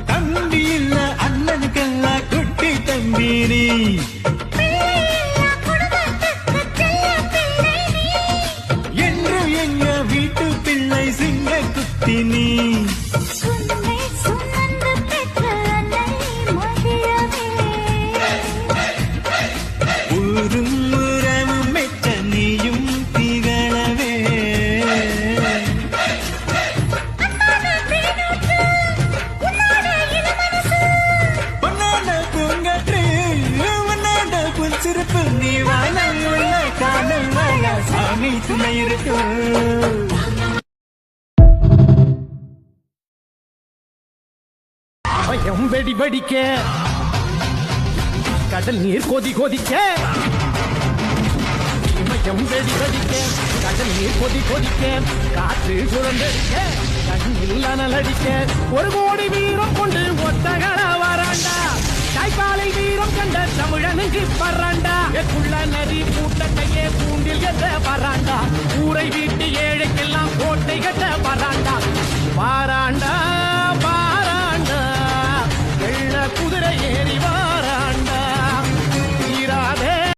தம்பி இல்ல அண்ணனுக்கெல்லாம் குட்டி தம்பீரி என்று எங்க வீட்டு பிள்ளை சிங்க குத்தி நீ ஊரும் உறவும் மெச்ச நீயும் திகழவே பொன்னாட பூங்கற்று உன்னாட புன்சிறப்பு நீ வாழ உள்ள காதல் வாழ சாமி துணை இருக்கு பயம் வெடி வெடிக்க கடல் நீர் கொதி கொதிக்க பயம் வெடி வெடிக்க கடல் நீர் கொதி கொதிக்க காற்று சுழந்தடிக்க கண்ணில் அனல் அடிக்க ஒரு கோடி வீரம் கொண்டு ஒத்தகட வராண்டா தாய்ப்பாலை வீரம் கண்ட தமிழனுக்கு பறாண்டா குள்ள நரி கூட்டத்தையே கூண்டில் என்ற பறாண்டா ஊரை வீட்டு ஏழைக்கெல்லாம் கோட்டை கட்ட பறாண்டா பாரா